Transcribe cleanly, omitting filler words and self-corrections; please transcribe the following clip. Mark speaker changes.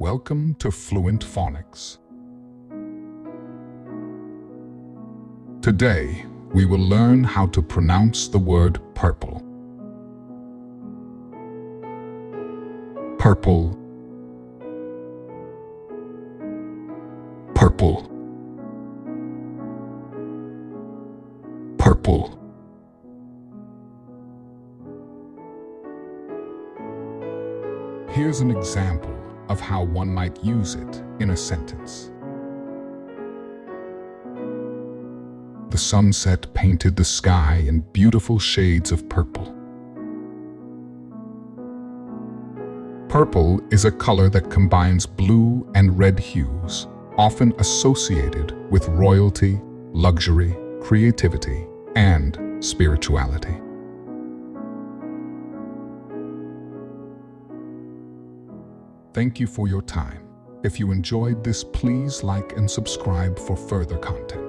Speaker 1: Welcome to Fluent Phonics. Today, we will learn how to pronounce the word purple. Purple. Purple. Purple. Here's an example of how one might use it in a sentence. The sunset painted the sky in beautiful shades of purple. Purple is a color that combines blue and red hues, often associated with royalty, luxury, creativity, and spirituality. Thank you for your time. If you enjoyed this, please like and subscribe for further content.